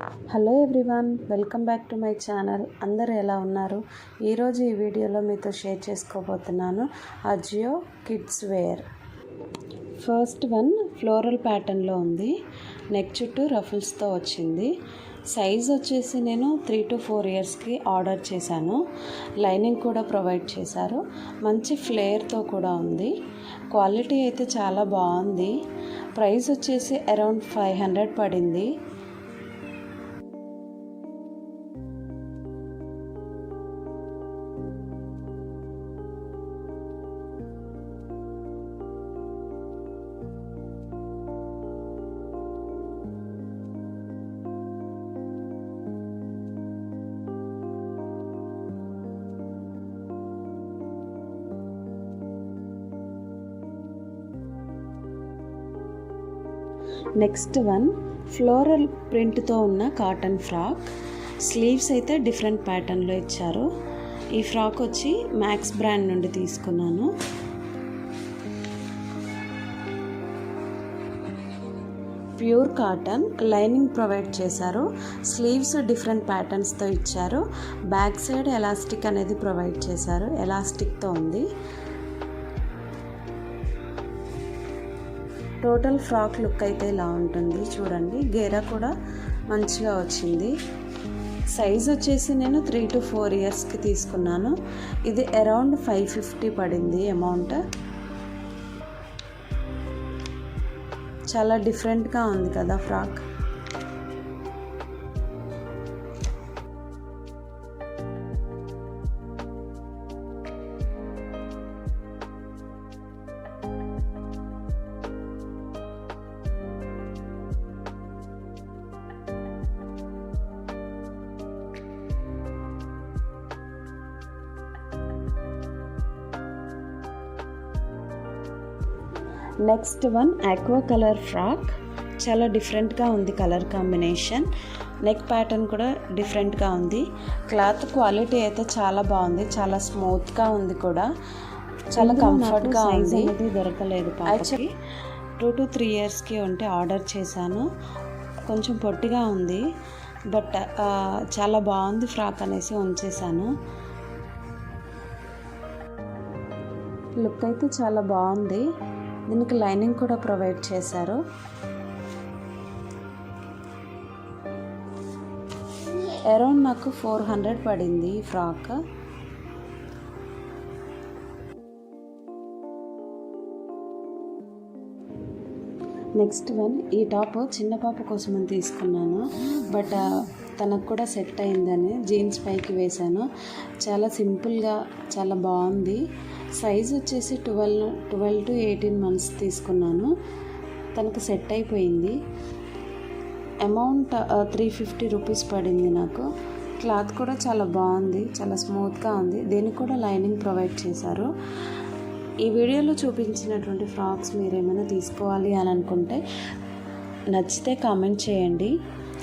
Hello everyone, welcome back to my channel. అందరూ ఎలా ఉన్నారు? ఈరోజు ఈ వీడియోలో మీతో షేర్ చేసుకోబోతున్నాను Ajio kids wear. First one floral ప్యాటర్న్లో ఉంది. నెక్ చుట్టూ రఫుల్స్తో వచ్చింది. సైజ్ వచ్చేసి నేను 3 to 4 ఇయర్స్కి ఆర్డర్ చేశాను. లైనింగ్ కూడా ప్రొవైడ్ చేశారు. మంచి ఫ్లేర్తో కూడా ఉంది. క్వాలిటీ అయితే చాలా బాగుంది. ప్రైస్ వచ్చేసి అరౌండ్ 500 పడింది. నెక్స్ట్ వన్ ఫ్లోరల్ ప్రింట్తో ఉన్న కాటన్ ఫ్రాక్. స్లీవ్స్ అయితే డిఫరెంట్ ప్యాటర్న్లో ఇచ్చారు. ఈ ఫ్రాక్ వచ్చి మ్యాక్స్ బ్రాండ్ నుండి తీసుకున్నాను. ప్యూర్ కాటన్, లైనింగ్ ప్రొవైడ్ చేశారు. స్లీవ్స్ డిఫరెంట్ ప్యాటర్న్స్తో ఇచ్చారు. బ్యాక్ సైడ్ ఎలాస్టిక్ అనేది ప్రొవైడ్ చేశారు. ఎలాస్టిక్తో ఉంది. టోటల్ ఫ్రాక్ లుక్ అయితే ఇలా ఉంటుంది. చూడండి, గేరా కూడా మంచిగా వచ్చింది. సైజ్ వచ్చేసి నేను 3 to 4 ఇయర్స్కి తీసుకున్నాను. ఇది అరౌండ్ 550 పడింది అమౌంట్. చాలా డిఫరెంట్గా ఉంది కదా frock. Next one aqua colour frock. చాలా డిఫరెంట్గా ఉంది కలర్ కాంబినేషన్. నెక్ ప్యాటర్న్ కూడా డిఫరెంట్గా ఉంది. క్లాత్ క్వాలిటీ అయితే చాలా బాగుంది. చాలా స్మూత్గా ఉంది కూడా. చాలా కంఫర్ట్గా ఉంది. అనేది దొరకలేదు పాపకి. 2 to 3 ఇయర్స్కి ఉంటే ఆర్డర్ చేశాను. కొంచెం పొట్టిగా ఉంది, బట్ చాలా బాగుంది ఫ్రాక్ అనేసి ఉంచేసాను. లుక్ అయితే చాలా బాగుంది. దీనికి లైనింగ్ కూడా ప్రొవైడ్ చేశారు. అరౌండ్ నాకు 400 పడింది ఈ ఫ్రాక్. నెక్స్ట్ వన్ ఈ టాప్ చిన్న పాప కోసం అని తీసుకున్నాను, బట్ తనకు కూడా సెట్ అయిందని జీన్స్ పైకి వేశాను. చాలా సింపుల్గా చాలా బాగుంది. సైజ్ వచ్చేసి 12 to 18 months తీసుకున్నాను. తనకు సెట్ అయిపోయింది. అమౌంట్ 350 రూపీస్ పడింది నాకు. క్లాత్ కూడా చాలా బాగుంది. చాలా స్మూత్గా ఉంది. దీనికి కూడా లైనింగ్ ప్రొవైడ్ చేశారు. ఈ వీడియోలో చూపించినటువంటి ఫ్రాక్స్ మీరు ఏమైనా తీసుకోవాలి అని అనుకుంటే నచ్చితే కామెంట్ చేయండి.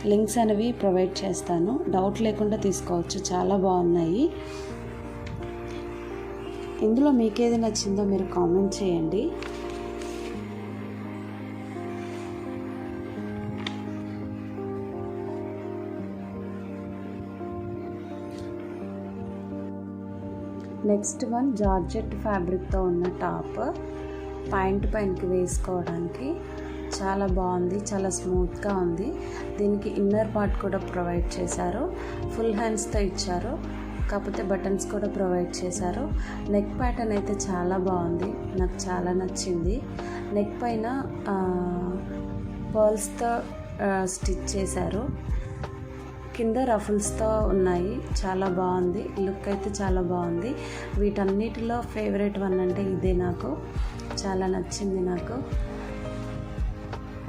లింక్స్ అనేవి ప్రొవైడ్ చేస్తాను. డౌట్ లేకుండా తీసుకోవచ్చు. చాలా బాగున్నాయి. ఇందులో మీకేది నచ్చిందో మీరు కామెంట్ చేయండి. నెక్స్ట్ వన్ జార్జెట్ ఫ్యాబ్రిక్తో ఉన్న టాప్. పాయింట్ పైనకి వేసుకోవడానికి చాలా బాగుంది. చాలా స్మూత్గా ఉంది. దీనికి ఇన్నర్ పార్ట్ కూడా ప్రొవైడ్ చేశారు. ఫుల్ హ్యాండ్స్తో ఇచ్చారు, కాకపోతే బటన్స్ కూడా ప్రొవైడ్ చేశారు. నెక్ ప్యాటర్న్ అయితే చాలా బాగుంది. నాకు చాలా నచ్చింది. నెక్ పైన పర్ల్స్తో స్టిచ్ చేశారు. కింద రఫుల్స్తో ఉన్నాయి. చాలా బాగుంది. లుక్ అయితే చాలా బాగుంది. వీటన్నిటిలో ఫేవరెట్ వన్ అంటే ఇదే. నాకు చాలా నచ్చింది. నాకు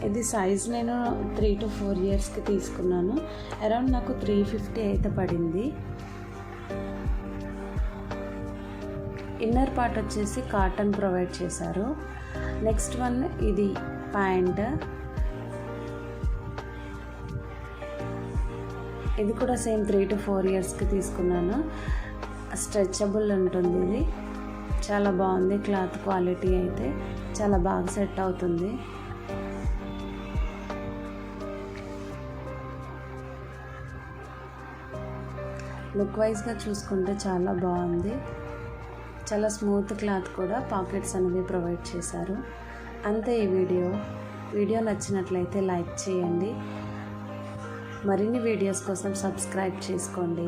ఇది సైజ్ నేను 3 to 4 ఇయర్స్కి తీసుకున్నాను. అరౌండ్ నాకు 350 అయితే పడింది. ఇన్నర్ పార్ట్ వచ్చేసి కాటన్ ప్రొవైడ్ చేశారు. నెక్స్ట్ వన్ ఇది ప్యాంట్. ఇది కూడా సేమ్ 3 to 4 ఇయర్స్కి తీసుకున్నాను. స్ట్రెచబుల్ ఉంటుంది. ఇది చాలా బాగుంది. క్లాత్ క్వాలిటీ అయితే చాలా బాగా సెట్ అవుతుంది. లుక్ వైజ్గా చూసుకుంటే చాలా బాగుంది. చాలా స్మూత్ క్లాత్ కూడా, పాకెట్స్ అనేవి ప్రొవైడ్ చేశారు. అంతే ఈ వీడియో నచ్చినట్లయితే లైక్ చేయండి. మరిన్ని వీడియోస్ కోసం సబ్స్క్రైబ్ చేసుకోండి.